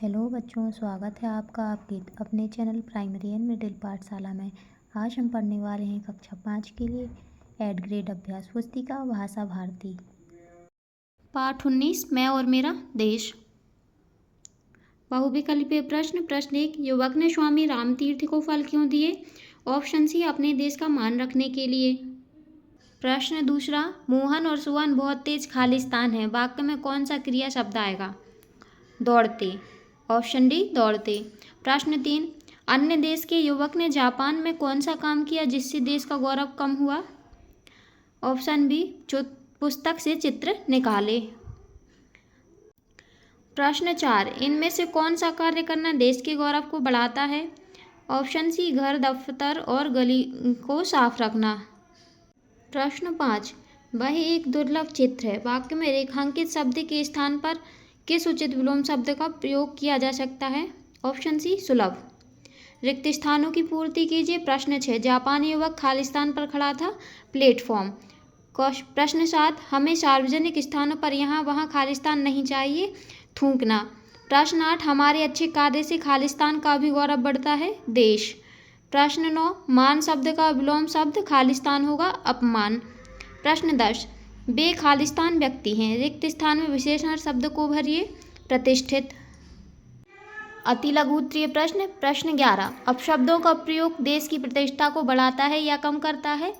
Hello बच्चों, स्वागत है आपका आपके अपने चैनल प्राइमरी एंड मिडिल पाठशाला में। आज हम पढ़ने वाले हैं कक्षा 5 के लिए एड ग्रेड अभ्यास पुस्तिका भाषा भारती पाठ 19 मैं और मेरा देश। बहुविकल्पीय प्रश्न। प्रश्न 1, युवक ने स्वामी रामतीर्थ को फल क्यों दिए? ऑप्शन सी, अपने देश का मान रखने के लिए। प्रश्न दूसरा, मोहन और सुहान बहुत तेज खालिस्तान है, वाक्य में कौन सा क्रिया शब्द आएगा? दौड़ते। ऑप्शन डी, दौड़ते। प्रश्न 3, अन्य देश के युवक ने जापान में कौन सा काम किया जिससे देश का गौरव कम हुआ? ऑप्शन बी, पुस्तक से चित्र निकाले। प्रश्न 4, इनमें से कौन सा कार्य करना देश के गौरव को बढ़ाता है? ऑप्शन सी, घर, दफ्तर और गली को साफ रखना। प्रश्न 5, वह एक दुर्लभ चित्र है, वाक्य में रेखांकित शब्द के स्थान पर किस उचित विलोम शब्द का प्रयोग किया जा सकता है? ऑप्शन सी, सुलभ। रिक्त स्थानों की पूर्ति कीजिए। प्रश्न 6, जापानी युवक खालिस्तान पर खड़ा था, प्लेटफॉर्म। प्रश्न 7, हमें सार्वजनिक स्थानों पर यहाँ वहाँ खालिस्तान नहीं चाहिए, थूकना। प्रश्न 8, हमारे अच्छे कार्य से खालिस्तान का भी गौरव बढ़ता है, देश। प्रश्न 9, मान शब्द का विलोम शब्द खालिस्तान होगा, अपमान। प्रश्न 10, वे खालिस्तान व्यक्ति हैं, रिक्त स्थान में विशेषण शब्द को भरिए, प्रतिष्ठित। अति लघु उत्तरीय प्रश्न। प्रश्न 11, अपशब्दों का प्रयोग देश की प्रतिष्ठा को बढ़ाता है या कम करता है?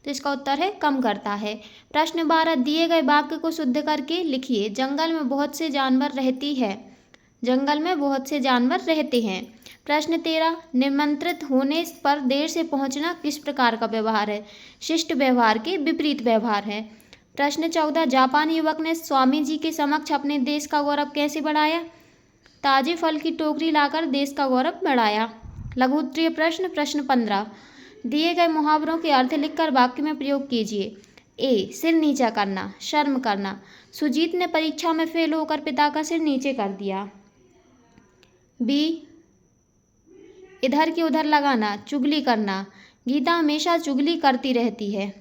तो इसका उत्तर है कम करता है। प्रश्न 12, दिए गए वाक्य को शुद्ध करके लिखिए। जंगल में बहुत से जानवर रहती है, जंगल में बहुत से जानवर रहते हैं। प्रश्न 13, निमंत्रित होने पर देर से पहुंचना किस प्रकार का व्यवहार है? शिष्ट व्यवहार के विपरीत व्यवहार है। प्रश्न 14, जापानी युवक ने स्वामी जी के समक्ष अपने देश का गौरव कैसे बढ़ाया? ताजे फल की टोकरी लाकर देश का गौरव बढ़ाया। लघु उत्तरीय प्रश्न। प्रश्न 15, दिए गए मुहावरों के अर्थ लिखकर वाक्य में प्रयोग कीजिए। ए, सिर नीचा करना, शर्म करना। सुजीत ने परीक्षा में फेल होकर पिता का सिर नीचे कर दिया। बी, इधर के उधर लगाना, चुगली करना। गीता हमेशा चुगली करती रहती है।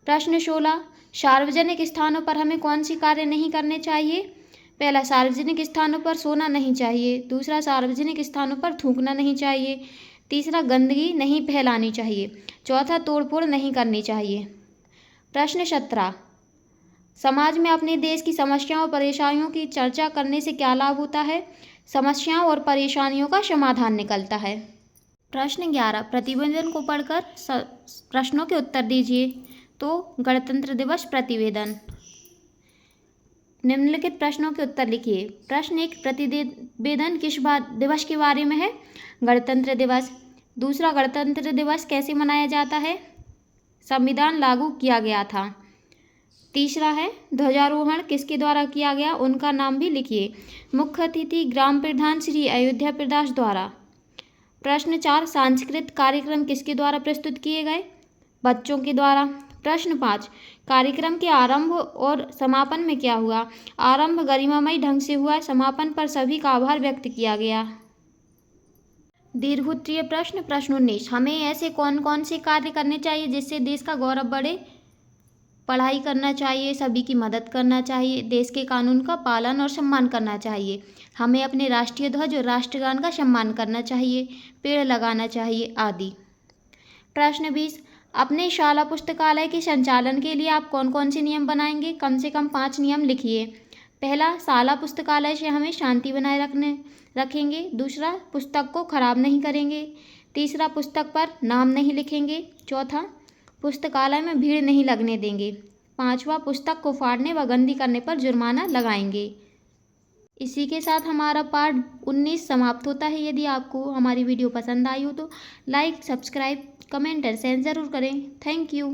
प्रश्न 16, सार्वजनिक स्थानों पर हमें कौन सी कार्य नहीं करने चाहिए? पहला, सार्वजनिक स्थानों पर सोना नहीं चाहिए। दूसरा, सार्वजनिक स्थानों पर थूकना नहीं चाहिए। तीसरा, गंदगी नहीं फैलानी चाहिए। चौथा, तोड़फोड़ नहीं करनी चाहिए। प्रश्न 17, समाज में अपने देश की समस्याओं और परेशानियों की चर्चा करने से क्या लाभ होता है? समस्याओं और परेशानियों का समाधान निकलता है। प्रश्न 11, प्रतिवेदन को पढ़कर प्रश्नों के उत्तर दीजिए। तो गणतंत्र दिवस प्रतिवेदन। निम्नलिखित प्रश्नों के उत्तर लिखिए। प्रश्न 1, प्रतिवेदन किस दिवस के बारे में है? गणतंत्र दिवस। दूसरा, गणतंत्र दिवस कैसे मनाया जाता है? संविधान लागू किया गया था। तीसरा है, ध्वजारोहण किसके द्वारा किया गया, उनका नाम भी लिखिए। मुख्य अतिथि ग्राम प्रधान श्री अयोध्या प्रदास द्वारा। प्रश्न 4, सांस्कृतिक कार्यक्रम किसके द्वारा प्रस्तुत किए गए? बच्चों के द्वारा। प्रश्न 5, कार्यक्रम के आरंभ और समापन में क्या हुआ? आरंभ गरिमामयी ढंग से हुआ, समापन पर सभी का आभार व्यक्त किया गया। दीर्घोत्तरीय प्रश्न। प्रश्न 19, हमें ऐसे कौन कौन से कार्य करने चाहिए जिससे देश का गौरव बढ़े? पढ़ाई करना चाहिए, सभी की मदद करना चाहिए, देश के कानून का पालन और सम्मान करना चाहिए, हमें अपने राष्ट्रीय ध्वज और राष्ट्रगान का सम्मान करना चाहिए, पेड़ लगाना चाहिए आदि। प्रश्न 20, अपने शाला पुस्तकालय के संचालन के लिए आप कौन कौन से नियम बनाएंगे? कम से कम 5 नियम लिखिए। पहला, शाला पुस्तकालय से हमें शांति बनाए रखेंगे। दूसरा, पुस्तक को खराब नहीं करेंगे। तीसरा, पुस्तक पर नाम नहीं लिखेंगे। चौथा, पुस्तकालय में भीड़ नहीं लगने देंगे। पांचवा, पुस्तक को फाड़ने व गंदी करने पर जुर्माना लगाएंगे। इसी के साथ हमारा पाठ 19 समाप्त होता है। यदि आपको हमारी वीडियो पसंद आई हो तो लाइक, सब्सक्राइब, कमेंट और शेयर ज़रूर करें। Thank you.